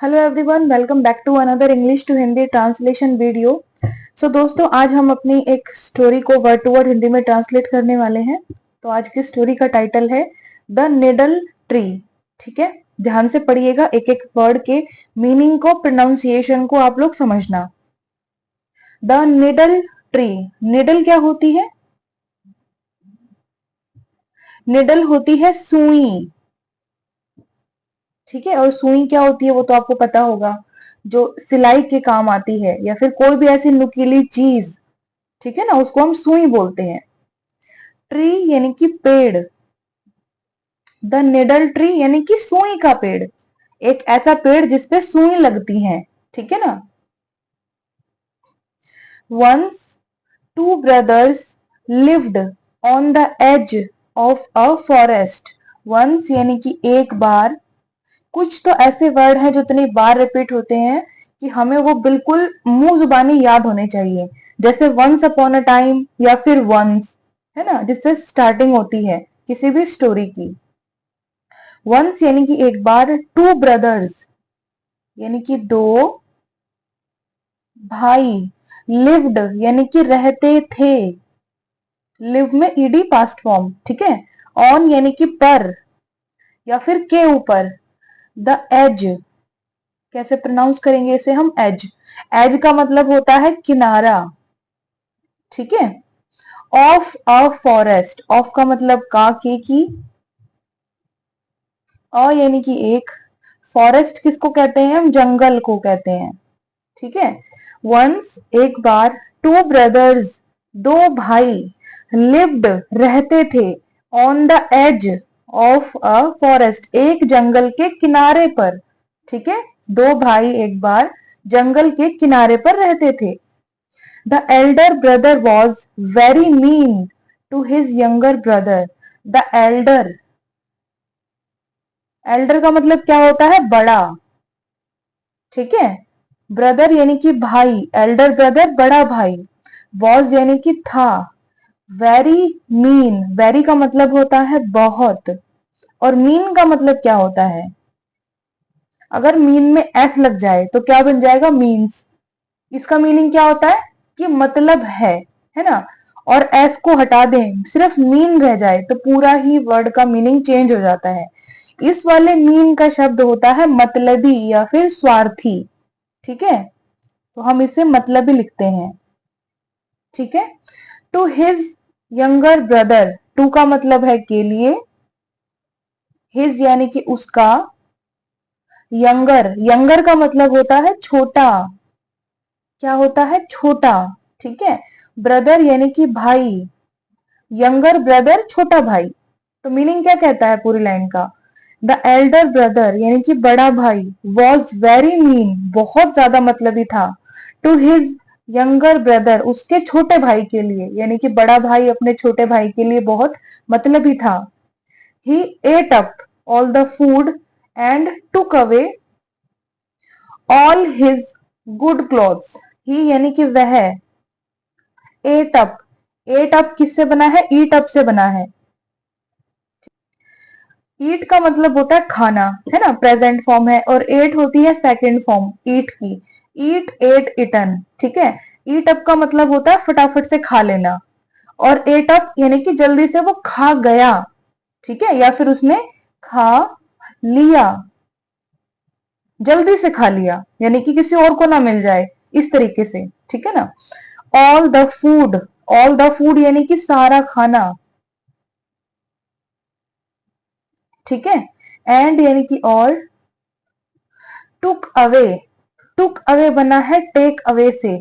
Hello everyone, welcome back to another English to Hindi translation video. So दोस्तों, आज हम अपनी एक स्टोरी को वर्ड टू वर्ड हिंदी में ट्रांसलेट करने वाले हैं। तो आज की स्टोरी का टाइटल है द निडल ट्री। ठीक है, ध्यान से पढ़िएगा, एक एक वर्ड के मीनिंग को, प्रोनाउंसिएशन को आप लोग समझना। द निडल ट्री, निडल क्या होती है? निडल होती है सुई। ठीक है, और सुई क्या होती है वो तो आपको पता होगा, जो सिलाई के काम आती है या फिर कोई भी ऐसी नुकीली चीज, ठीक है ना, उसको हम सुई बोलते हैं। ट्री यानी कि पेड़, द निडल ट्री यानी कि सुई का पेड़, एक ऐसा पेड़ जिसपे सुई लगती है। ठीक है ना। Once two brothers lived on the edge of a forest. Once यानी कि एक बार। कुछ तो ऐसे वर्ड हैं जो इतनी बार रिपीट होते हैं कि हमें वो बिल्कुल मुंह जुबानी याद होने चाहिए, जैसे वंस अपॉन अ टाइम या फिर वंस, है ना, जिससे स्टार्टिंग होती है किसी भी स्टोरी की। वंस यानी कि एक बार, टू ब्रदर्स यानी कि दो भाई, लिव्ड यानी कि रहते थे, लिव में ईडी पास्ट फॉर्म। ठीक है। ऑन यानी कि पर या फिर के ऊपर। द एज, कैसे प्रोनाउंस करेंगे इसे हम? एज। एज का मतलब होता है किनारा। ठीक है। ऑफ अ फॉरेस्ट, ऑफ का मतलब का, के की, अ यानी कि एक, फॉरेस्ट किसको कहते हैं हम? जंगल को कहते हैं। ठीक है। वंस एक बार, टू ब्रदर्स दो भाई, लिव्ड रहते थे, on the edge of a forest एक जंगल के किनारे पर। ठीक है, दो भाई एक बार जंगल के किनारे पर रहते थे। The elder brother was very mean to his younger brother. The elder, elder का मतलब क्या होता है? बड़ा। ठीक है। ब्रदर यानी कि भाई, एल्डर ब्रदर बड़ा भाई। वॉज यानी कि था। वेरी मीन, वेरी का मतलब होता है बहुत, और मीन का मतलब क्या होता है? अगर मीन में एस लग जाए तो क्या बन जाएगा? मीन्स। इसका मीनिंग क्या होता है? कि मतलब है ना। और एस को हटा दें, सिर्फ मीन रह जाए तो पूरा ही वर्ड का मीनिंग चेंज हो जाता है। इस वाले मीन का शब्द होता है मतलबी या फिर स्वार्थी। ठीक है, तो हम इसे मतलबी लिखते हैं। ठीक है। To his younger brother, to का मतलब है के लिए, हिज यानी कि उसका, यंगर, यंगर का मतलब होता है छोटा। क्या होता है? छोटा। ठीक है। ब्रदर यानी कि भाई, यंगर ब्रदर छोटा भाई। तो मीनिंग क्या कहता है पूरी लाइन का? द एल्डर ब्रदर यानी कि बड़ा भाई, वॉज वेरी मीन बहुत ज्यादा मतलबी था, टू हिज यंगर ब्रदर उसके छोटे भाई के लिए, यानी कि बड़ा भाई अपने छोटे भाई के लिए बहुत मतलबी था। He ate up all the food and took away all his good clothes. He यानी कि वह, एट अप, एट अप किससे बना है? ईट अप से बना है। ईट का मतलब होता है खाना, है ना, प्रेजेंट फॉर्म है, और एट होती है सेकंड फॉर्म ईट की। ईट, एट, इटन। ठीक है। ईट अप का मतलब होता है फटाफट से खा लेना, और एट अप यानी कि जल्दी से वो खा गया। ठीक है, या फिर उसने खा लिया, जल्दी से खा लिया, यानी कि किसी और को ना मिल जाए, इस तरीके से। ठीक है ना। All the food, all the food यानी कि सारा खाना। ठीक है। एंड यानी कि और। टुक अवे, टुक अवे बना है टेक अवे से।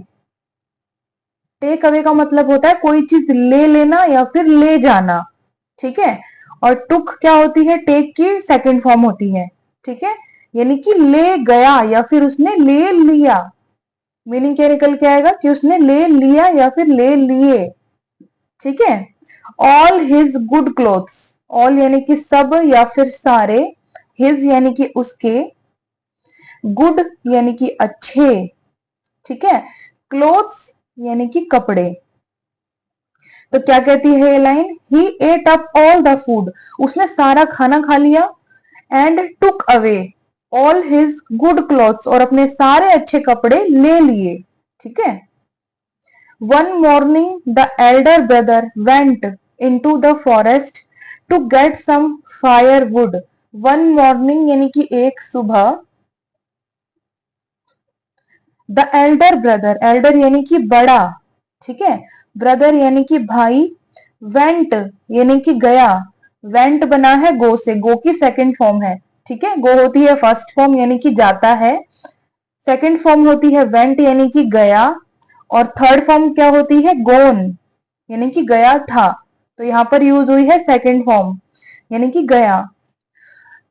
टेक अवे का मतलब होता है कोई चीज ले लेना या फिर ले जाना। ठीक है। और टुक क्या होती है? टेक की सेकंड फॉर्म होती है। ठीक है, यानी कि ले गया या फिर उसने ले लिया। मीनिंग क्या निकल के आएगा? कि उसने ले लिया या फिर ले लिए। ठीक है। All his good clothes, all यानी कि सब या फिर सारे, हिज यानी कि उसके, गुड यानी कि अच्छे। ठीक है। क्लोथ्स यानी कि कपड़े। तो क्या कहती है ये line? He ate up all the food, उसने सारा खाना खा लिया, and took away, all his good clothes, और अपने सारे अच्छे कपड़े ले लिए। ठीक है। One morning the elder brother went into the forest to get some firewood. One morning यानी कि एक सुबह, द एल्डर ब्रदर, एल्डर यानी कि बड़ा, ठीक है, ब्रदर यानी कि भाई, वेंट यानी कि गया, वेंट बना है गो से, गो की सेकंड फॉर्म है, ठीक है, गो होती है फर्स्ट फॉर्म यानी कि जाता है, सेकंड फॉर्म होती है वेंट यानी कि गया, और थर्ड फॉर्म क्या होती है, गोन यानी कि गया था। तो यहां पर यूज हुई है सेकंड फॉर्म यानी कि गया।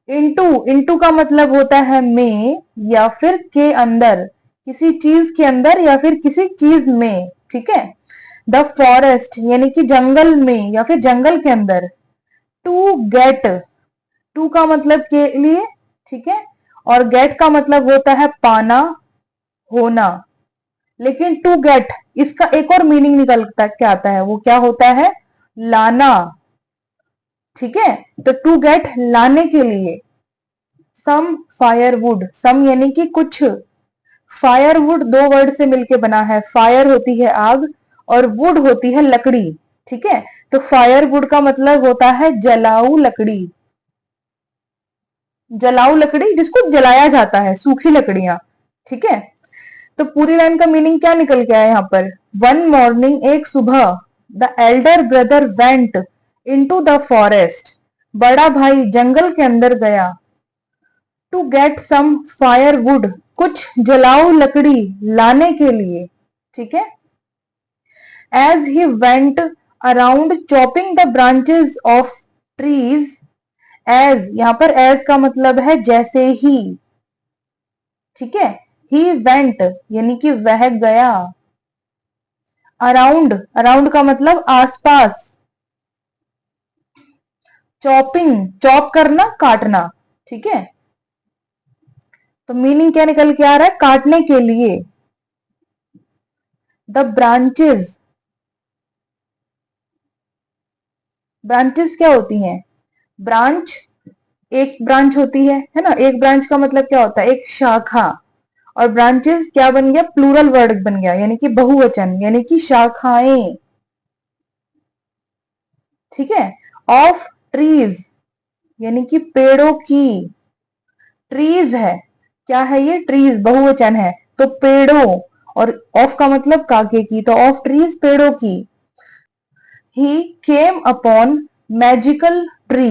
इनटू, इनटू का मतलब होता है में या फिर के अंदर, किसी चीज के अंदर या फिर किसी चीज में, ठीक है। द फॉरेस्ट यानी कि जंगल में या फिर जंगल के अंदर। टू गेट, टू का मतलब के लिए, ठीक है, और गेट का मतलब होता है पाना, होना। लेकिन टू गेट इसका एक और मीनिंग निकलता क्या आता है, वो क्या होता है, लाना, ठीक है। तो टू गेट लाने के लिए। सम फायरवुड, सम यानी कि कुछ, फायरवुड दो वर्ड से मिलके बना है, फायर होती है आग और वुड होती है लकड़ी, ठीक है। तो फायरवुड का मतलब होता है जलाऊ लकड़ी, जलाऊ लकड़ी जिसको जलाया जाता है, सूखी लकड़ियां, ठीक है। तो पूरी लाइन का मीनिंग क्या निकल के आया यहाँ पर, वन मॉर्निंग एक सुबह, the elder brother went into the forest, बड़ा भाई जंगल के अंदर गया, टू गेट सम फायरवुड कुछ जलाऊ लकड़ी लाने के लिए, ठीक है। As he went around chopping the branches of trees, as यहां पर एज का मतलब है जैसे ही, ठीक है। ही वेंट यानी कि वह गया, अराउंड, अराउंड का मतलब आसपास, चॉपिंग चॉप करना काटना, ठीक है। तो मीनिंग क्या निकल के आ रहा है, काटने के लिए। द ब्रांचेस, ब्रांचेस क्या होती हैं, ब्रांच एक ब्रांच होती है ना, एक ब्रांच का मतलब क्या होता है, एक शाखा, और ब्रांचेस क्या बन गया, प्लूरल वर्ड बन गया यानी कि बहुवचन यानी कि शाखाएं, ठीक है। ऑफ ट्रीज यानी कि पेड़ों की, ट्रीज है, क्या है ये, ट्रीज बहुवचन है, तो पेड़ों, और ऑफ का मतलब काके की, तो ऑफ ट्रीज पेड़ों की। ही केम अपॉन मैजिकल ट्री,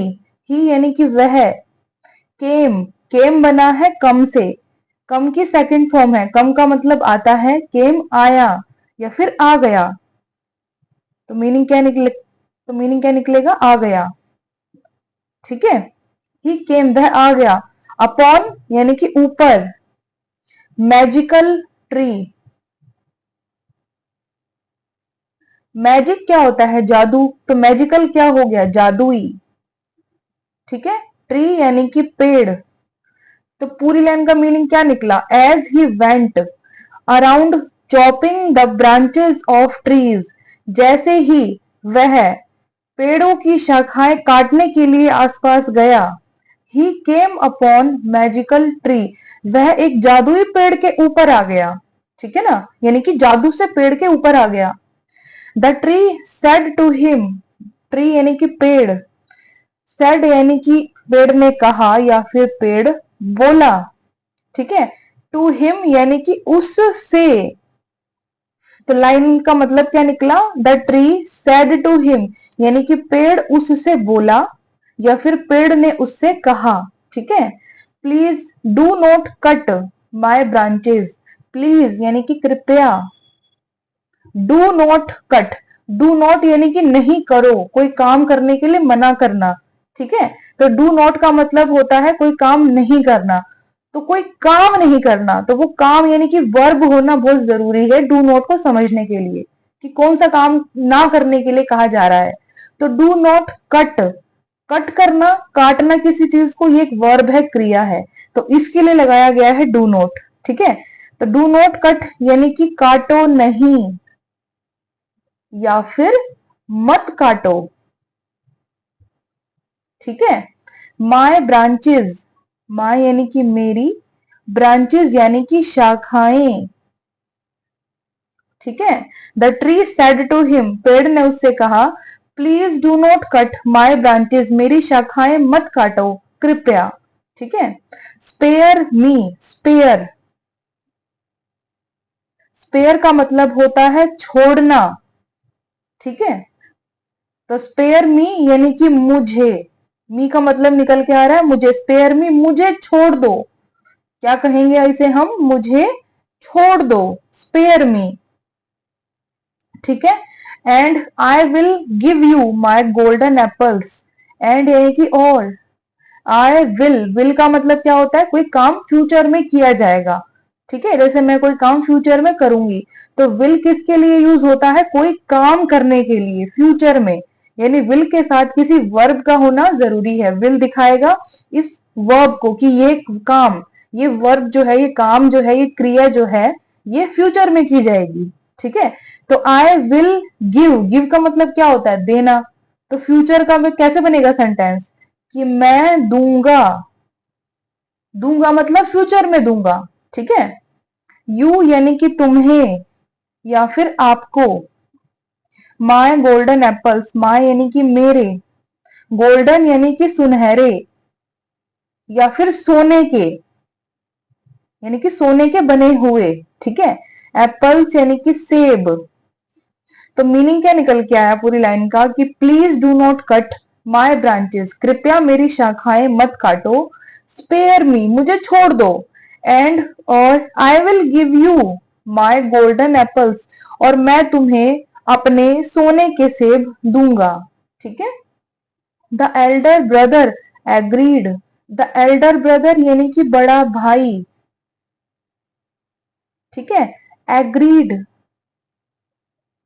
ही यानी कि वह, केम, केम बना है कम से, कम की सेकंड फॉर्म है, कम का मतलब आता है, केम आया या फिर आ गया, तो मीनिंग क्या निकले, तो मीनिंग क्या निकलेगा, आ गया, ठीक है। ही केम वह आ गया, अपॉन यानी कि ऊपर, मैजिकल ट्री, मैजिक क्या होता है, जादू, तो मैजिकल क्या हो गया, जादुई, ठीक है। ट्री यानी कि पेड़। तो पूरी लाइन का मीनिंग क्या निकला, as he went around chopping the branches of trees, जैसे ही वह पेड़ों की शाखाएं काटने के लिए आसपास गया, ही केम अपॉन मैजिकल ट्री, वह एक जादुई पेड़ के ऊपर आ गया, ठीक है ना, यानी कि जादू से पेड़ के ऊपर आ गया। The tree said to him, tree यानी कि पेड़, सेड यानी कि पेड़ ने कहा या फिर पेड़ बोला, ठीक है। टू हिम यानी कि उससे, तो लाइन का मतलब क्या निकला, the tree said to him यानी कि पेड़ उससे बोला या फिर पेड़ ने उससे कहा, ठीक है। Please do not cut my branches, please यानी कि कृपया, do not cut, do not यानी कि नहीं करो, कोई काम करने के लिए मना करना, ठीक है। तो डू नॉट का मतलब होता है कोई काम नहीं करना, तो कोई काम नहीं करना, तो वो काम यानी कि वर्ब होना बहुत जरूरी है डू नॉट को समझने के लिए, कि कौन सा काम ना करने के लिए कहा जा रहा है। तो डू नॉट कट, कट करना, काटना किसी चीज को, ये एक वर्ब है, क्रिया है, तो इसके लिए लगाया गया है डू नॉट, ठीक है। तो डू नॉट कट यानी कि काटो नहीं या फिर मत काटो, ठीक है। माय ब्रांचेस, माँ यानी कि मेरी, ब्रांचेस यानी कि शाखाएं, ठीक है। The tree said to him, पेड़ ने उससे कहा, please do not cut my branches, मेरी शाखाएं मत काटो कृपया, ठीक है। स्पेयर मी, स्पेयर, स्पेयर का मतलब होता है छोड़ना, ठीक है। तो स्पेयर मी यानी कि मुझे, मी का मतलब निकल के आ रहा है मुझे, स्पेयर मी मुझे छोड़ दो, क्या कहेंगे इसे हम, मुझे छोड़ दो, स्पेयर मी, ठीक है। And I will give you my golden apples, and यानी कि और, आई विल का मतलब क्या होता है, कोई काम फ्यूचर में किया जाएगा, ठीक है। जैसे मैं कोई काम फ्यूचर में करूंगी, तो विल किसके लिए यूज होता है, कोई काम करने के लिए फ्यूचर में, यानी विल के साथ किसी वर्ब का होना जरूरी है। विल दिखाएगा इस वर्ब को कि ये काम, ये वर्ब जो है, ये काम जो है, ये क्रिया जो है, ये फ्यूचर में की जाएगी, ठीक है। तो आई विल गिव, गिव का मतलब क्या होता है, देना। तो फ्यूचर का में कैसे बनेगा सेंटेंस, कि मैं दूंगा, दूंगा मतलब फ्यूचर में दूंगा, ठीक है। यू यानी कि तुम्हें या फिर आपको, माय गोल्डन एप्पल्स, माय यानी कि मेरे, गोल्डन यानी कि सुनहरे या फिर सोने के, यानी कि सोने के बने हुए, ठीक है। एप्पल्स यानी कि सेब। तो मीनिंग क्या निकल के आया पूरी लाइन का, कि please do not cut my branches, कृपया मेरी शाखाएं मत काटो, स्पेयर मी मुझे छोड़ दो, एंड और I will give you my golden apples, और मैं तुम्हें अपने सोने के सेब दूंगा, ठीक है। The elder brother agreed, the elder brother यानी कि बड़ा भाई, ठीक है। एग्रीड,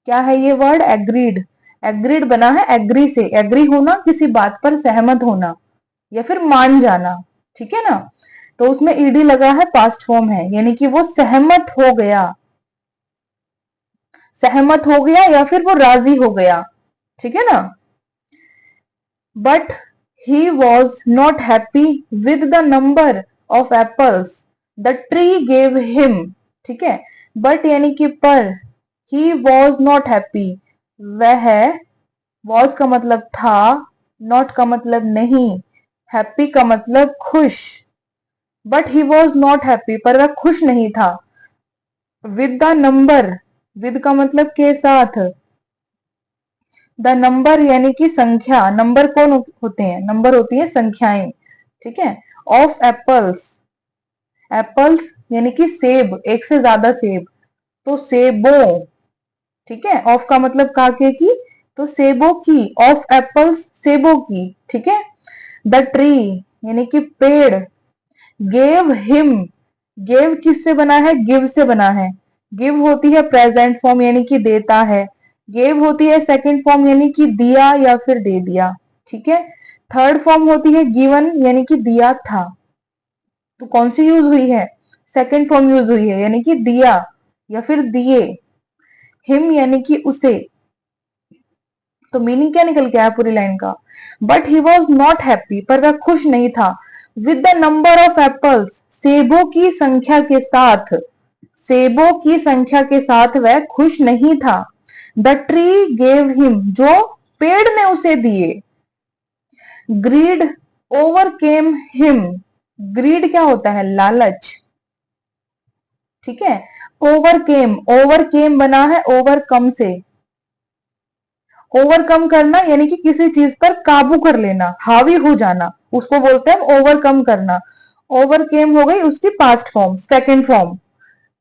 क्या है ये वर्ड, एग्रीड, एग्रीड बना है एग्री से, एग्री होना किसी बात पर सहमत होना या फिर मान जाना, ठीक है ना। तो उसमें ईडी लगा है, पास्ट फॉर्म है, यानी कि वो सहमत हो गया, सहमत हो गया या फिर वो राजी हो गया, ठीक है ना। But he was not happy with the number of apples the tree gave him, ठीक है। बट यानी कि पर, ही वॉज नॉट हैप्पी, वह, वॉज का मतलब था, नॉट का मतलब नहीं, हैप्पी का मतलब खुश, but he was not happy पर वह खुश नहीं था, विद द नंबर, विद का मतलब के साथ, द नंबर यानी कि संख्या, नंबर कौन होते हैं, नंबर होती है संख्याएं, ठीक है। ऑफ एप्पल्स, एप्पल्स यानी कि सेब, एक से ज्यादा सेब, तो सेबों, ठीक है। ऑफ का मतलब काके की, तो सेबों की, ऑफ एप्पल्स सेबों की, ठीक है। द ट्री यानी कि पेड़, गेव हिम, गेव किससे बना है, गिव से बना है। गिव होती है प्रेजेंट फॉर्म यानी कि देता है, गेव होती है सेकंड फॉर्म यानी कि दिया या फिर दे दिया, ठीक है। थर्ड फॉर्म होती है गिवन यानी कि दिया था, तो कौन सी यूज हुई है, सेकंड फॉर्म यूज हुई है, यानी कि दिया या फिर दिए। हिम यानी कि उसे, तो मीनिंग क्या निकल के आया पूरी लाइन का, but he was not happy पर वह खुश नहीं था, with the number of apples, सेबों की संख्या के साथ, सेबों की संख्या के साथ वह खुश नहीं था। द ट्री गेव हिम, जो पेड़ ने उसे दिए। ग्रीड ओवरकेम हिम, ग्रीड क्या होता है, लालच, ठीक है। ओवरकेम, ओवरकेम बना है ओवरकम से, ओवरकम करना यानी कि किसी चीज पर काबू कर लेना, हावी हो जाना, उसको बोलते हैं ओवरकम करना। ओवरकेम हो गई उसकी पास्ट फॉर्म, सेकंड फॉर्म।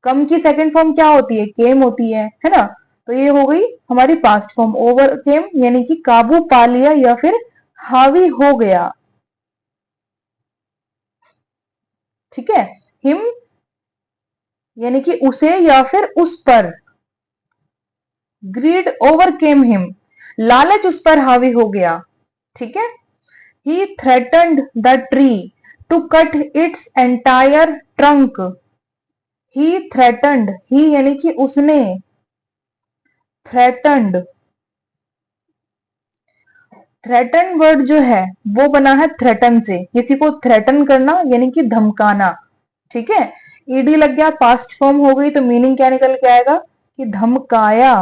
कम की सेकंड फॉर्म क्या होती है, केम होती है ना। तो ये हो गई हमारी पास्ट फॉर्म, ओवरकेम यानी कि काबू पा लिया या फिर हावी हो गया, ठीक है। हिम यानी कि उसे या फिर उस पर, ग्रीड ओवरकेम हिम, लालच उस पर हावी हो गया, ठीक है। He threatened the tree to cut its entire trunk. He threatened, he यानी कि उसने, threatened, थ्रेटन वर्ड जो है वो बना है थ्रेटन से, किसी को थ्रेटन करना यानी कि धमकाना। ठीक है, ईडी लग गया, पास्ट फॉर्म हो गई, तो मीनिंग क्या निकल के आएगा कि धमकाया।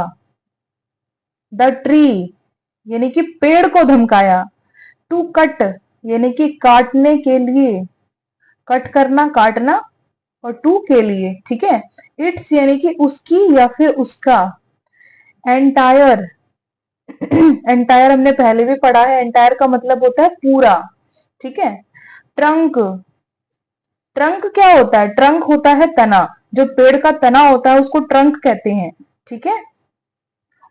द ट्री यानी कि पेड़ को धमकाया। टू कट यानी कि काटने के लिए, कट करना, काटना, और टू के लिए। ठीक है, इट्स यानी कि उसकी या फिर उसका। एंटायर, एंटायर हमने पहले भी पढ़ा है, एंटायर का मतलब होता है पूरा। ठीक है, ट्रंक, ट्रंक क्या होता है? ट्रंक होता है तना, जो पेड़ का तना होता है उसको ट्रंक कहते हैं। ठीक है,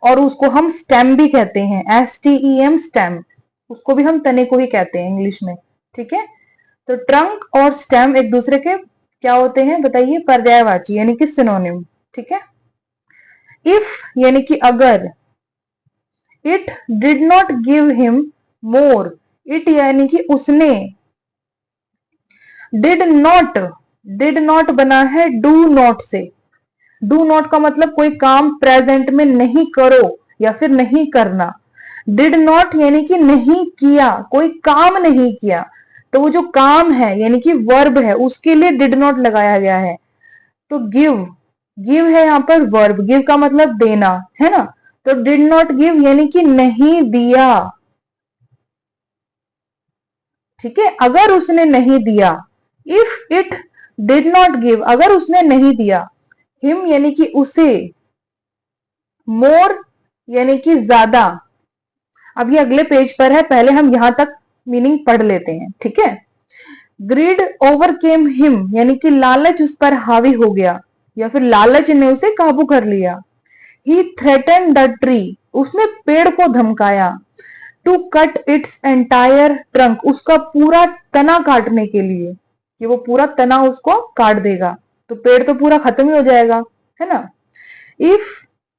और उसको हम स्टेम भी कहते हैं, STEM स्टेम, उसको भी हम तने को ही कहते हैं इंग्लिश में। ठीक है, तो ट्रंक और स्टेम एक दूसरे के क्या होते हैं बताइए? पर्यायवाची यानी कि सिनोनिम। ठीक है, इफ यानी कि अगर, it did not give him more, it यानी कि उसने, डिड नॉट, डिड नॉट बना है डू नॉट से। डू नॉट का मतलब कोई काम प्रेजेंट में नहीं करो या फिर नहीं करना। डिड नॉट यानी कि नहीं किया, कोई काम नहीं किया, तो वो जो काम है यानी कि वर्ब है उसके लिए डिड नॉट लगाया गया है। तो गिव, गिव है यहाँ पर वर्ब, गिव का मतलब देना है ना, तो डिड नॉट गिव यानी कि नहीं दिया। ठीक है, अगर उसने नहीं दिया, if it did not give, अगर उसने नहीं दिया, हिम यानी कि उसे, मोर यानी कि ज्यादा। अब ये अगले पेज पर है, पहले हम यहां तक मीनिंग पढ़ लेते हैं। ठीक है, ग्रीड ओवरकेम हिम यानी कि लालच उस पर हावी हो गया या फिर लालच ने उसे काबू कर लिया। ही थ्रेटन द ट्री, उसने पेड़ को धमकाया। To cut its entire trunk, उसका पूरा तना काटने के लिए, कि वो पूरा तना उसको काट देगा, तो पेड़ तो पूरा खत्म ही हो जाएगा, है ना। इफ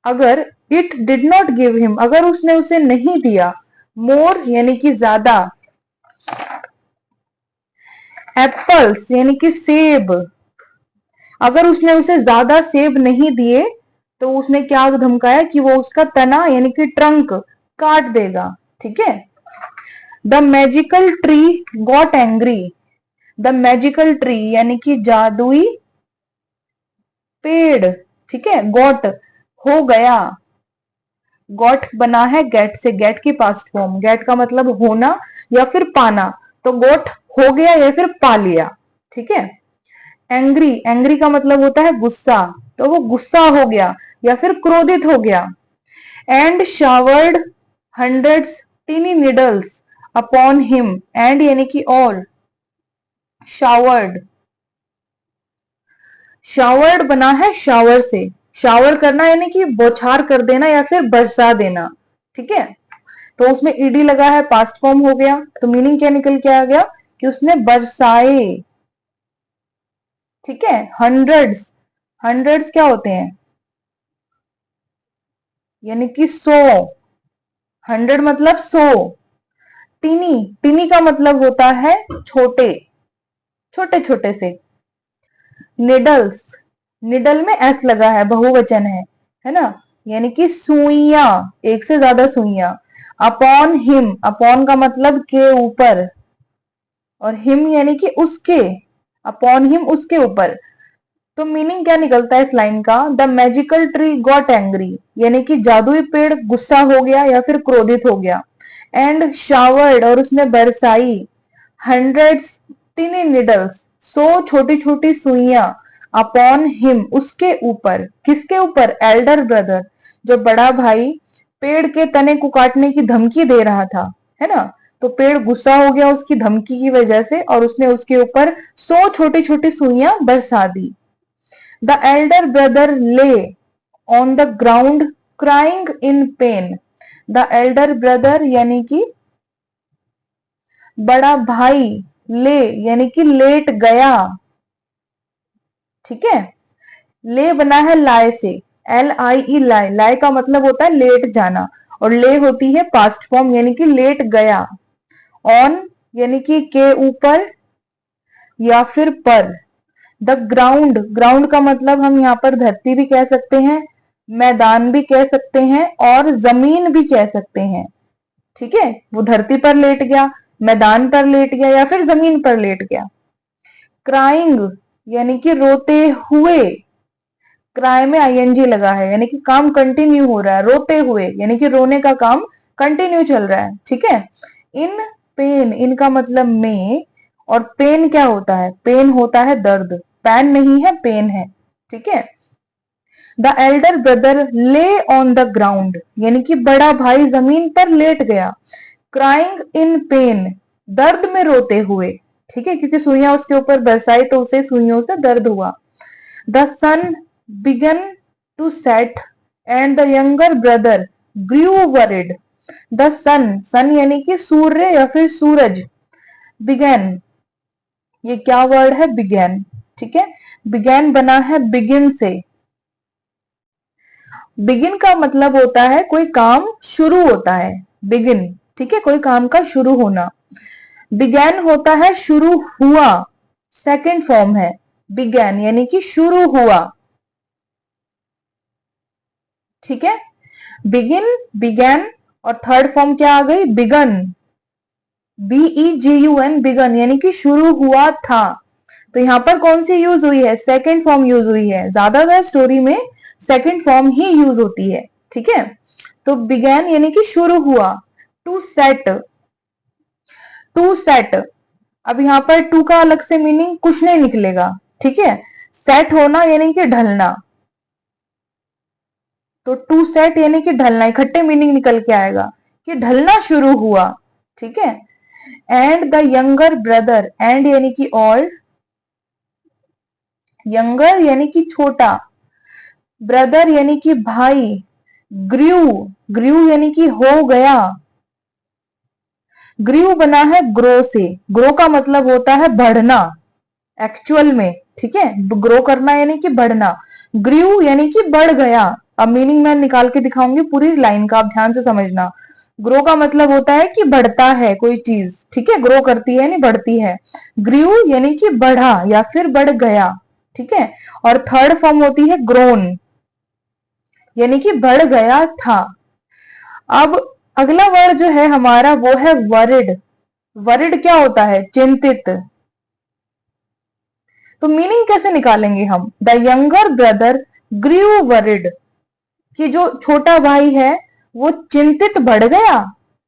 अगर, it did not give him, अगर उसने उसे नहीं दिया, मोर यानी कि ज्यादा, एप्पल्स यानी कि सेब, अगर उसने उसे ज्यादा सेब नहीं दिए तो उसने क्या धमकाया कि वो उसका तना यानी कि ट्रंक काट देगा। ठीक है, the magical tree got angry, the magical tree यानी कि जादुई पेड़। ठीक है, गॉट हो गया, गॉट बना है गेट से, गेट की पास्ट फॉर्म, गेट का मतलब होना या फिर पाना, तो गॉट हो गया या फिर पा लिया। ठीक है, एंग्री, एंग्री का मतलब होता है गुस्सा, तो वो गुस्सा हो गया या फिर क्रोधित हो गया। And showered hundreds tiny needles upon him, and यानी कि और, शावर्ड, शावर्ड बना है शावर से, शावर करना यानी कि बौछार कर देना या फिर बरसा देना। ठीक है, तो उसमें ईडी लगा है, पास्ट फॉर्म हो गया, तो मीनिंग क्या निकल के आ गया कि उसने बरसाए। ठीक है, हंड्रेड्स, हंड्रेड्स क्या होते हैं? यानी कि 100, हंड्रेड मतलब 100। टीनी, टीनी का मतलब होता है छोटे, छोटे छोटे से। निडल्स, निडल में एस लगा है, बहुवचन है ना, यानी कि सुइयां, एक से ज्यादा सुइयां। अपॉन हिम, अपॉन का मतलब के ऊपर, और हिम यानी कि उसके, अपॉन हिम उसके ऊपर। तो मीनिंग क्या निकलता है इस लाइन का? The magical tree got angry, यानी कि जादुई पेड़ गुस्सा हो गया या फिर क्रोधित हो गया। एंड शावर्ड, और उसने बरसाई, हंड्रेड्स टिनी निडल्स, 100 छोटी छोटी सुइयां, अपॉन हिम उसके ऊपर, किसके ऊपर? एल्डर ब्रदर, जो बड़ा भाई पेड़ के तने को काटने की धमकी दे रहा था, है ना, तो पेड़ गुस्सा हो गया उसकी धमकी की वजह से, और उसने उसके ऊपर 100 छोटी छोटी सुइयां बरसा दी। The elder brother lay on the ground crying in pain. The elder brother यानी कि बड़ा भाई, ले यानी कि लेट गया। ठीक है, ले बना है लाए से, LIE, लाए, लाए का मतलब होता है लेट जाना, और ले होती है पास्ट फॉर्म यानी कि लेट गया। ऑन यानी कि के ऊपर या फिर पर। द ग्राउंड, ग्राउंड का मतलब हम यहाँ पर धरती भी कह सकते हैं, मैदान भी कह सकते हैं, और जमीन भी कह सकते हैं। ठीक है, वो धरती पर लेट गया, मैदान पर लेट गया या फिर जमीन पर लेट गया। क्राइंग यानी कि रोते हुए, क्राई में आईएनजी लगा है यानी कि काम कंटिन्यू हो रहा है, रोते हुए यानी कि रोने का काम कंटिन्यू चल रहा है, ठीक है। इन पेन, इनका मतलब में, और पेन क्या होता है, पेन होता है दर्द, पैन नहीं है पेन है, ठीक है। द एल्डर ब्रदर ले ऑन द ग्राउंड यानी कि बड़ा भाई जमीन पर लेट गया। क्राइंग इन पेन, दर्द में रोते हुए, ठीक है, क्योंकि सुइयां उसके ऊपर बरसाई तो उसे सुइयों से दर्द हुआ। The sun began to set and the younger brother grew worried. The sun, sun यानी कि सूर्य या फिर सूरज। बिगन, ये क्या वर्ड है, बिगैन, ठीक है। बिगैन बना है बिगिन से। बिगिन का मतलब होता है कोई काम शुरू होता है, बिगिन, ठीक है, कोई काम का शुरू होना। बिगैन होता है शुरू हुआ, सेकंड फॉर्म है बिगैन यानी कि शुरू हुआ, ठीक है। बिगिन, बिगैन, और थर्ड फॉर्म क्या आ गई, बिगन, BEGUN, बिगन यानी कि शुरू हुआ था। तो यहां पर कौन सी यूज हुई है, सेकंड फॉर्म यूज हुई है, ज्यादातर स्टोरी में सेकंड फॉर्म ही यूज होती है, ठीक है। तो बिगैन यानी कि शुरू हुआ। टू सेट, टू सेट, अब यहाँ पर टू का अलग से मीनिंग कुछ नहीं निकलेगा, ठीक है। सेट होना यानी कि ढलना, तो टू सेट यानी कि ढलना, इकट्ठे मीनिंग निकल के आएगा कि ढलना शुरू हुआ, ठीक है। And the younger brother, and यानी कि और, यंगर यानी कि छोटा, ब्रदर यानी कि भाई, ग्रू, ग्रू यानी कि हो गया। ग्रू बना है ग्रो से, ग्रो का मतलब होता है बढ़ना एक्चुअल में, ठीक है, ग्रो करना यानी कि बढ़ना। ग्रू यानी कि बढ़ गया। अब मीनिंग मैं निकाल के दिखाऊंगी पूरी लाइन का, आप ध्यान से समझना। ग्रो का मतलब होता है कि बढ़ता है कोई चीज, ठीक है, ग्रो करती है नहीं बढ़ती है। ग्रू यानी कि बढ़ा या फिर बढ़ गया, ठीक है। और थर्ड फॉर्म होती है ग्रोन यानी कि बढ़ गया था। अब अगला वर्ड जो है हमारा वो है वरिड। वरिड क्या होता है, चिंतित। तो मीनिंग कैसे निकालेंगे हम, the younger brother grew worried, कि जो छोटा भाई है वो चिंतित बढ़ गया,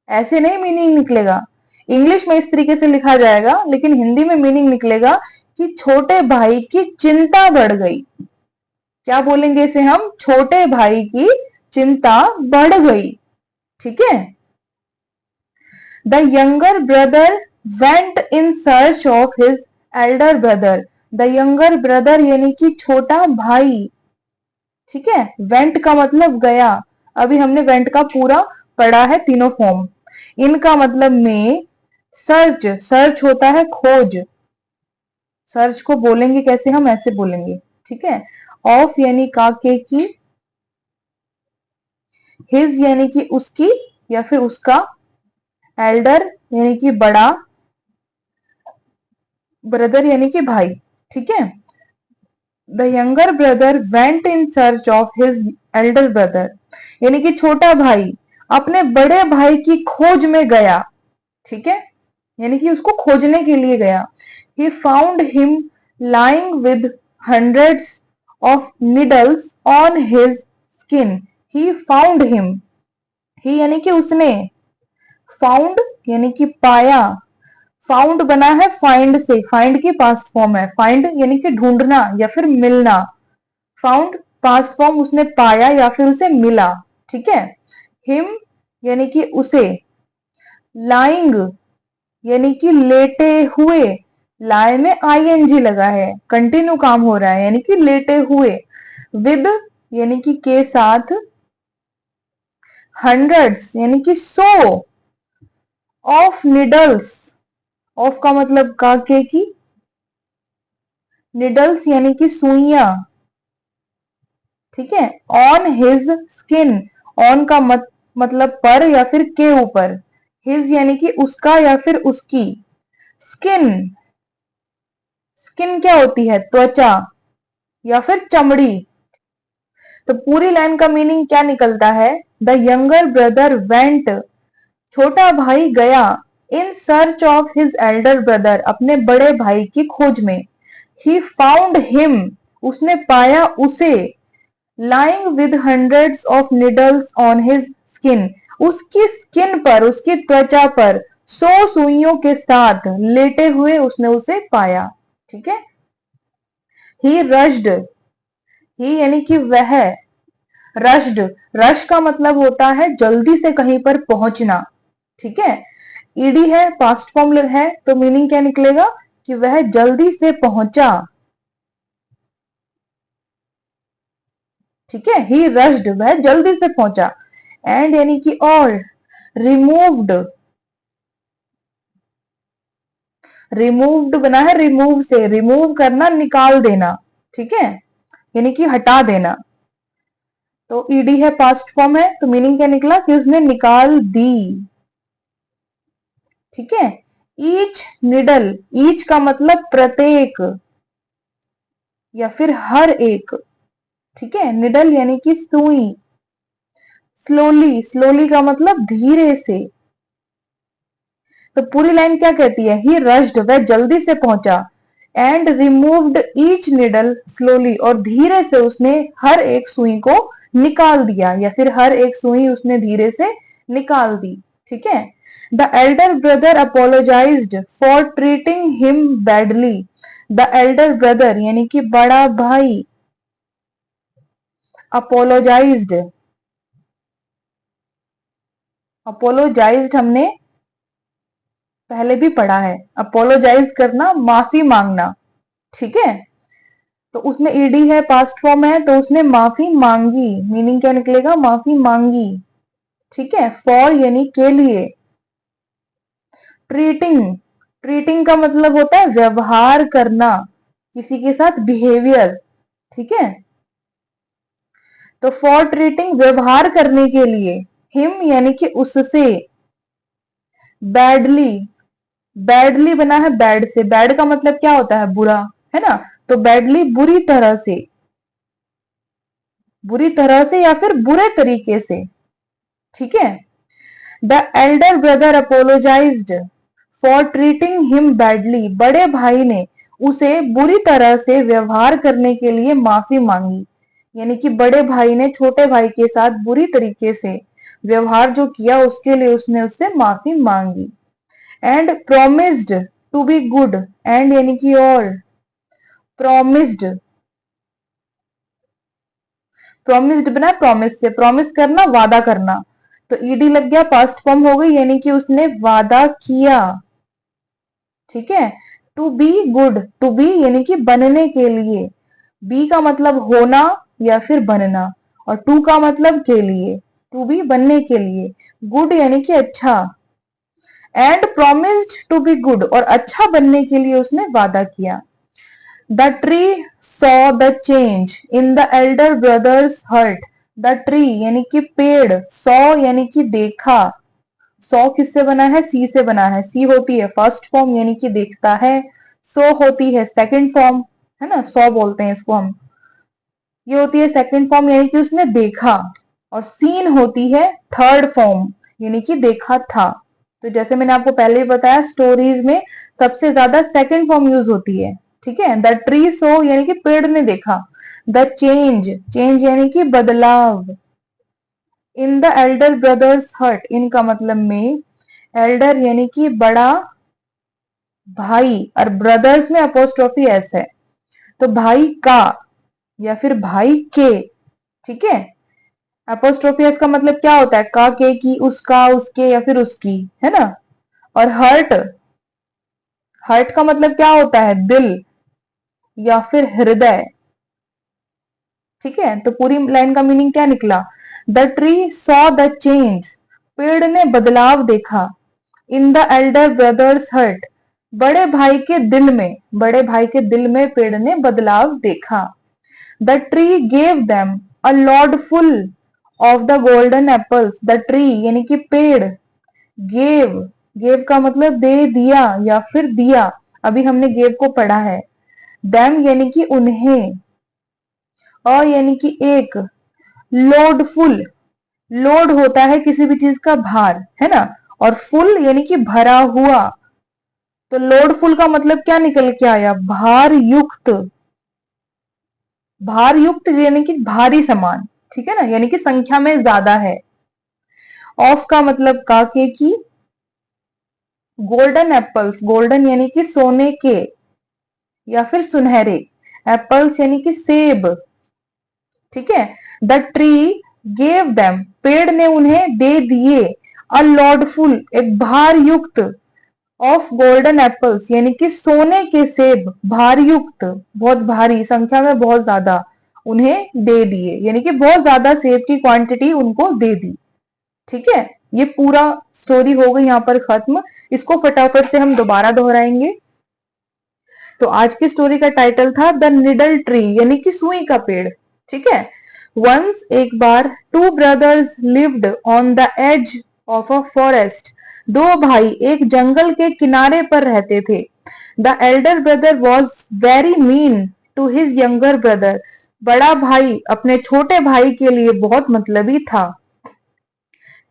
ऐसे नहीं मीनिंग निकलेगा। इंग्लिश में इस तरीके से लिखा जाएगा लेकिन हिंदी में मीनिंग निकलेगा कि छोटे भाई की चिंता बढ़ गई। क्या बोलेंगे इसे हम, छोटे भाई की चिंता बढ़ गई, ठीक है। The younger brother went in search of his elder brother. The younger brother यानी कि छोटा भाई, ठीक है। वेंट का मतलब गया, अभी हमने वेंट का पूरा पढ़ा है तीनों फॉर्म। इनका मतलब में, सर्च, सर्च होता है खोज, सर्च को बोलेंगे कैसे हम, ऐसे बोलेंगे, ठीक है। ऑफ यानी काके की, हिज यानी कि उसकी या फिर उसका, एल्डर यानी कि बड़ा, ब्रदर यानी कि भाई, ठीक है। The younger brother went in search of his elder brother यानी कि छोटा भाई अपने बड़े भाई की खोज में गया, ठीक है, यानी कि उसको खोजने के लिए गया। He found him lying with hundreds of needles on his skin. He found him, he यानी कि उसने, फाउंड यानी कि पाया, फाउंड बना है फाइंड से, फाइंड की पास्ट फॉर्म है, फाइंड यानी कि ढूंढना या फिर मिलना। फाउंड पास्ट फॉर्म, उसने पाया या फिर उसे मिला, ठीक है। हिम यानी कि उसे, लाइंग यानी कि लेटे हुए, लाए में आईएनजी लगा है, कंटिन्यू काम हो रहा है यानी कि लेटे हुए। विद यानी कि के साथ, हंड्रेड्स यानी कि 100, ऑफ निडल्स, ऑफ का मतलब काके की, निडल्स यानी कि सुइयां, ठीक है। ऑन हिज स्किन, ऑन का मतलब पर या फिर के ऊपर, हिज यानी कि उसका या फिर उसकी। स्किन, स्किन क्या होती है, त्वचा या फिर चमड़ी। तो पूरी लाइन का मीनिंग क्या निकलता है, द यंगर ब्रदर वेंट, छोटा भाई गया इन search of his elder brother, अपने बड़े भाई की खोज में। ही फाउंड हिम, उसने पाया उसे। lying with hundreds of needles on his skin, उसकी स्किन पर, उसकी त्वचा पर 100 सुइयों के साथ लेटे हुए उसने उसे पाया। ठीक है। ही रश्ड, ही यानी कि वह, रश्ड, रश का मतलब होता है जल्दी से कहीं पर पहुंचना। ठीक है। ईडी है, पास्ट फॉर्म है, तो मीनिंग क्या निकलेगा कि वह जल्दी से पहुंचा। ठीक है। ही रश्ड, वह जल्दी से पहुंचा। एंड यानी कि और, रिमूव्ड, रिमूव्ड बना है रिमूव से, रिमूव करना, निकाल देना। ठीक है, यानी कि हटा देना। तो ईडी है, पास्ट फॉर्म है, तो मीनिंग क्या निकला कि उसने निकाल दी। ठीक है। ईच निडल, ईच का मतलब प्रत्येक या फिर हर एक। ठीक है। निडल यानी कि सुई। स्लोली, स्लोली का मतलब धीरे से। तो पूरी लाइन क्या कहती है, ही रश्ड, वह जल्दी से पहुंचा। And removed each needle slowly, और धीरे से उसने हर एक सुई को निकाल दिया, या फिर हर एक सुई उसने धीरे से निकाल दी। ठीक है। The elder brother apologised for treating him badly, the elder brother यानी कि बड़ा भाई, अपोलोजाइज्ड, अपोलोजाइज्ड हमने पहले भी पढ़ा है, अपोलोजाइज करना, माफी मांगना। ठीक है। तो उसमें ईडी है, पास्ट फॉर्म है, तो उसने माफी मांगी, मीनिंग क्या निकलेगा, माफी मांगी। ठीक है। फॉर यानी के लिए। ट्रीटिंग, ट्रीटिंग का मतलब होता है व्यवहार करना, किसी के साथ बिहेवियर। ठीक है। तो फॉर ट्रीटिंग, व्यवहार करने के लिए। हिम यानी कि उससे। बैडली, बैडली बना है बैड से, बैड का मतलब क्या होता है, बुरा, है ना। तो बैडली बुरी तरह से, बुरी तरह से या फिर बुरे तरीके से। ठीक है। The elder brother apologised for treating him badly, बड़े भाई ने उसे बुरी तरह से व्यवहार करने के लिए माफी मांगी, यानी कि बड़े भाई ने छोटे भाई के साथ बुरी तरीके से व्यवहार जो किया उसके लिए उसने उससे माफी मांगी। And promised to be good, and यानी कि और, प्रोमिस्ड, प्रोमिस्ड बना प्रॉमिस से, प्रॉमिस करना, वादा करना। तो ईडी लग गया, पास्ट फॉर्म हो गई, यानी कि उसने वादा किया। ठीक है। To be good, to be यानी कि बनने के लिए, बी का मतलब होना या फिर बनना, और टू का मतलब के लिए, टू बी बनने के लिए, गुड यानी कि अच्छा। And promised to be good, और अच्छा बनने के लिए उसने वादा किया। The tree saw the change in the elder brother's heart, the tree यानी कि पेड़, सॉ यानी कि देखा। सॉ किससे बना है, सी से बना है। सी होती है फर्स्ट फॉर्म यानी कि देखता है, सो होती है सेकंड फॉर्म, है ना, सॉ बोलते हैं इसको हम। ये होती है सेकंड फॉर्म यानी कि उसने देखा, और सीन होती है थर्ड फॉर्म यानी कि देखा था। तो जैसे मैंने आपको पहले ही बताया, स्टोरीज में सबसे ज्यादा सेकंड फॉर्म यूज होती है। ठीक है। द ट्री सो यानी कि पेड़ ने देखा। द चेंज, चेंज यानी कि बदलाव। In the elder brother's heart, इनका मतलब में, एल्डर यानी कि बड़ा भाई, और ब्रदर्स में अपोस्ट्रोफी एस है, तो भाई का या फिर भाई के। ठीक है। अपोस्ट्रोफी एस का मतलब क्या होता है, का, के, की, उसका, उसके या फिर उसकी, है ना। और हर्ट, हर्ट का मतलब क्या होता है, दिल या फिर हृदय। ठीक है। तो पूरी लाइन का मीनिंग क्या निकला, the tree saw the change, पेड़ ने बदलाव देखा। In the elder brother's heart, बड़े भाई के दिल में, बड़े भाई के दिल में पेड़ ने बदलाव देखा। The tree gave them a Lord full of the golden apples, the tree यानी कि पेड़, गेव, गेव का मतलब दे दिया या फिर दिया, अभी हमने गेव को पढ़ा है। देम यानी कि उन्हें, और यानी कि एक, लोडफुल, लोड होता है किसी भी चीज का भार, है ना, और फुल यानी कि भरा हुआ। तो लोडफुल का मतलब क्या निकल के आया? भार युक्त। भार युक्त यानी कि भारी सामान, ठीक है ना, यानी कि संख्या में ज्यादा है। ऑफ का मतलब काके की। गोल्डन एप्पल्स, गोल्डन यानी कि सोने के या फिर सुनहरे, एप्पल्स यानी कि सेब, ठीक है। द ट्री गेव देम, पेड़ ने उन्हें दे दिए। अ लॉर्डफुल, एक भार युक्त, ऑफ गोल्डन एप्पल्स यानी कि सोने के सेब, भार युक्त, बहुत भारी, संख्या में बहुत ज्यादा, उन्हें दे दिए, यानी कि बहुत ज्यादा सेब की क्वांटिटी उनको दे दी, ठीक है। ये पूरा स्टोरी हो गई यहाँ पर खत्म। इसको फटाफट से हम दोबारा दोहराएंगे। तो आज की स्टोरी का टाइटल था द निडल ट्री, यानी कि सुई का पेड़, ठीक है। वंस, एक बार, two brothers lived on the edge of a forest, दो भाई एक जंगल के किनारे पर रहते थे। The elder brother was very mean to his younger brother, बड़ा भाई अपने छोटे भाई के लिए बहुत मतलबी था।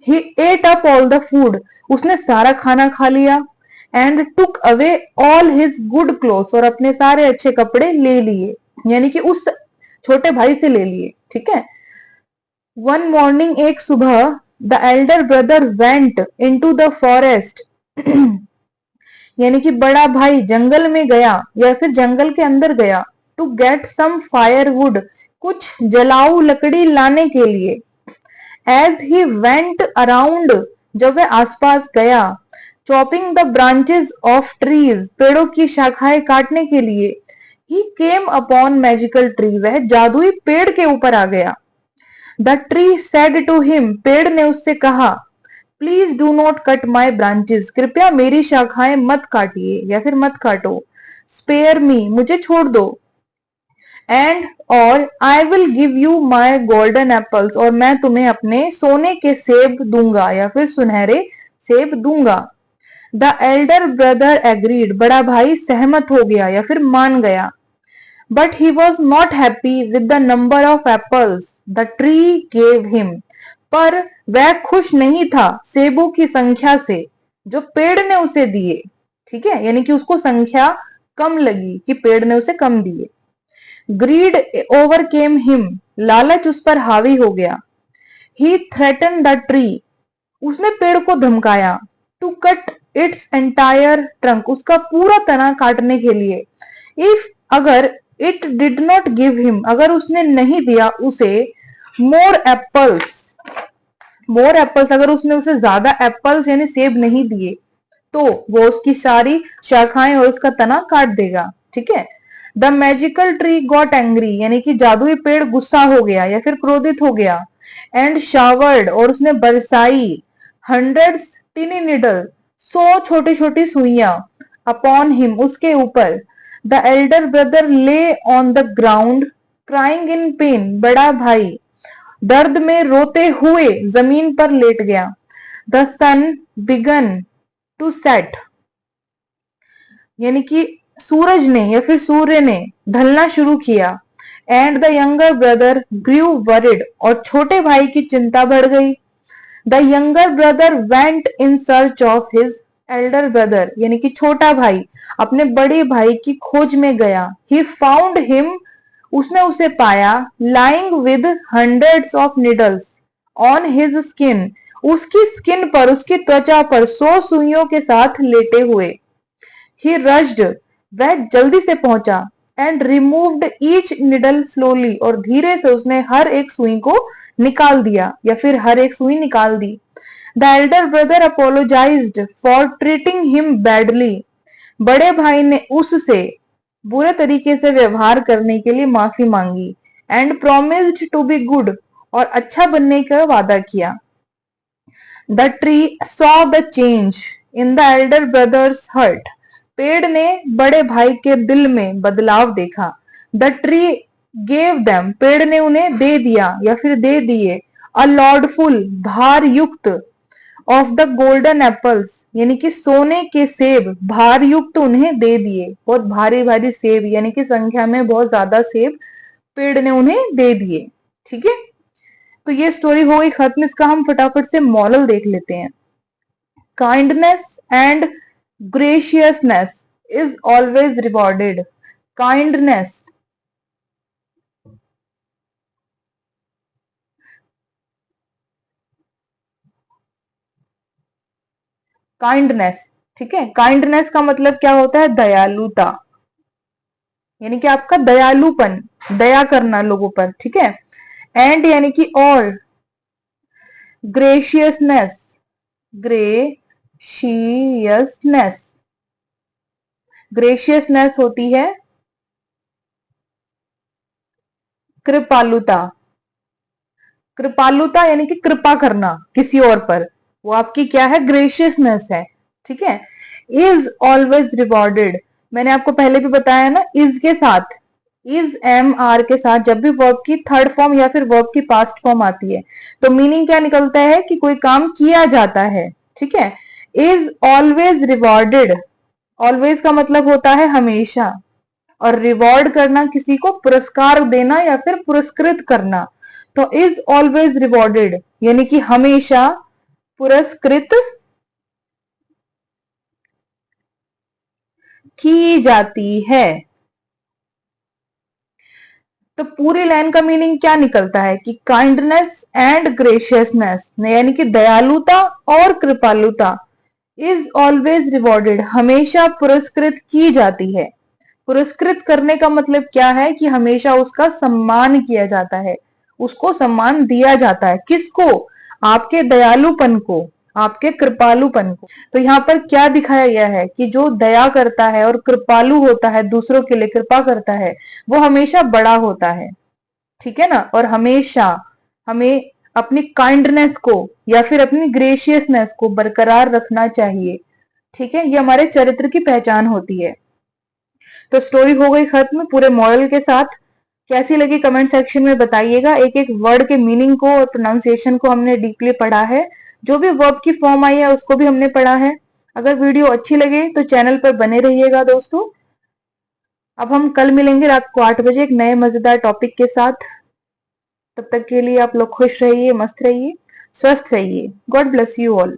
He ate up all the food, उसने सारा खाना खा लिया। And took away all his good clothes, और अपने सारे अच्छे कपड़े ले लिए, यानी कि उस छोटे भाई से ले लिए, ठीक है। One morning, एक सुबह, the elder brother went into the forest, यानी कि बड़ा भाई जंगल में गया या फिर जंगल के अंदर गया। टू गेट सम फायरवुड, कुछ जलाऊ लकड़ी लाने के लिए। एज ही वेंट अराउंड, जब वह आसपास गया। Chopping the branches of trees, पेड़ों की शाखाएं काटने के लिए। He came upon magical tree, वह जादुई पेड़ के ऊपर आ गया। The tree said to him, पेड़ ने उससे कहा, please do not cut my branches, कृपया मेरी शाखाएं मत काटिए या फिर मत काटो। स्पेयर मी, मुझे छोड़ दो। एंड, और, I will give you my golden apples, और मैं तुम्हें अपने सोने के सेब दूंगा या फिर सुनहरे सेब दूंगा। द एल्डर ब्रदर एग्रीड, बड़ा भाई सहमत हो गया या फिर मान गया। But he was not happy with the number of apples the tree gave him, पर वह खुश नहीं था सेबों की संख्या से जो पेड़ ने उसे दिए, ठीक है, यानी कि उसको संख्या कम लगी कि पेड़ ने उसे कम दिए। ग्रीड ओवरकेम हिम, लालच उस पर हावी हो गया। ही थ्रेटन द ट्री, उसने पेड़ को धमकाया। To cut its entire trunk, उसका पूरा तना काटने के लिए। इफ, अगर, it did not give him, अगर उसने नहीं दिया उसे, मोर एप्पल्स, मोर एप्पल्स, अगर उसने उसे ज्यादा एप्पल्स यानी सेब नहीं दिए तो वो उसकी सारी शाखाएं और उसका तना काट देगा, ठीक है। The magical tree got angry, यानी कि जादुई पेड़ गुस्सा हो गया या फिर क्रोधित हो गया। एंड शावर्ड, और उसने बरसाई। हंड्रेड्स टिनी निडल, 100 छोटी छोटी सुइयां। अपॉन हिम, उसके ऊपर। द एल्डर ब्रदर ले on the ground crying in pen, बड़ा भाई दर्द में रोते हुए जमीन पर लेट गया। The sun began to set, यानी कि सूरज ने या फिर सूर्य ने ढलना शुरू किया। And the younger brother grew worried, और छोटे भाई की चिंता बढ़ गई। The younger brother went in search of his elder brother, यानी कि छोटा भाई अपने बड़े भाई की खोज में गया। ही फाउंड हिम, उसने उसे पाया। Lying with hundreds of needles on his skin, उसकी स्किन पर, उसकी त्वचा पर 100 सुइयों के साथ लेटे हुए। ही रश्ड, वह जल्दी से पहुंचा। And removed each needle slowly, और धीरे से उसने हर एक सुई को निकाल दिया या फिर हर एक सुई निकाल दी। The elder brother apologised for treating him badly, बड़े भाई ने उससे बुरे तरीके से व्यवहार करने के लिए माफी मांगी। And promised to be good, और अच्छा बनने का वादा किया। The tree saw the change in the elder brother's heart, पेड़ ने बड़े भाई के दिल में बदलाव देखा। द ट्री गेव देम, पेड़ ने उन्हें दे दिया या फिर दे दिए। अ लॉर्डफुल, भार युक्त, ऑफ द गोल्डन एप्पल्स, यानी कि सोने के सेब भार युक्त उन्हें दे दिए, बहुत भारी भारी सेब, यानी कि संख्या में बहुत ज्यादा सेब पेड़ ने उन्हें दे दिए, ठीक है। तो ये स्टोरी हो गई खत्म। इसका हम फटाफट से मॉरल देख लेते हैं। Kindness and graciousness is always rewarded. Kindness, kindness, ठीक है। काइंडनेस का मतलब क्या होता है? दयालुता, यानी कि आपका दयालुपन, दया करना लोगों पर, ठीक है। एंड यानी कि और, ग्रेशियसनेस, ग्रेशियसनेस, ग्रेशियसनेस होती है कृपालुता। कृपालुता यानी कि कृपा करना किसी और पर, वो आपकी क्या है? ग्रेशियसनेस है, ठीक है। इज ऑलवेज रिवॉर्डेड, मैंने आपको पहले भी बताया ना, इज के साथ, इज एम आर के साथ जब भी वर्ब की थर्ड फॉर्म या फिर वर्ब की पास्ट फॉर्म आती है तो मीनिंग क्या निकलता है? कि कोई काम किया जाता है, ठीक है। इज ऑलवेज रिवॉर्डेड, ऑलवेज का मतलब होता है हमेशा, और रिवॉर्ड करना किसी को पुरस्कार देना या फिर पुरस्कृत करना। तो इज ऑलवेज रिवॉर्डेड यानी कि हमेशा पुरस्कृत की जाती है। तो पूरी लाइन का मीनिंग क्या निकलता है? कि काइंडनेस एंड ग्रेशियसनेस यानी कि दयालुता और कृपालुता इज ऑलवेज रिवॉर्डेड, हमेशा पुरस्कृत की जाती है। पुरस्कृत करने का मतलब क्या है? कि हमेशा उसका सम्मान किया जाता है, उसको सम्मान दिया जाता है। किसको? आपके दयालुपन को, आपके कृपालुपन को। तो यहाँ पर क्या दिखाया गया है? कि जो दया करता है और कृपालु होता है, दूसरों के लिए कृपा करता है, वो हमेशा बड़ा होता है, ठीक है ना। और हमेशा हमें अपनी काइंडनेस को या फिर अपनी ग्रेशियसनेस को बरकरार रखना चाहिए, ठीक है। ये हमारे चरित्र की पहचान होती है। तो स्टोरी हो गई खत्म पूरे मॉडल के साथ। कैसी लगी कमेंट सेक्शन में बताइएगा। एक एक वर्ड के मीनिंग को और प्रोनाउंसिएशन को हमने डीपली पढ़ा है, जो भी वर्ब की फॉर्म आई है उसको भी हमने पढ़ा है। अगर वीडियो अच्छी लगे तो चैनल पर बने रहिएगा दोस्तों। अब हम कल मिलेंगे रात को 8 बजे एक नए मजेदार टॉपिक के साथ। तब तक के लिए आप लोग खुश रहिए, मस्त रहिए, स्वस्थ रहिए। God bless you all.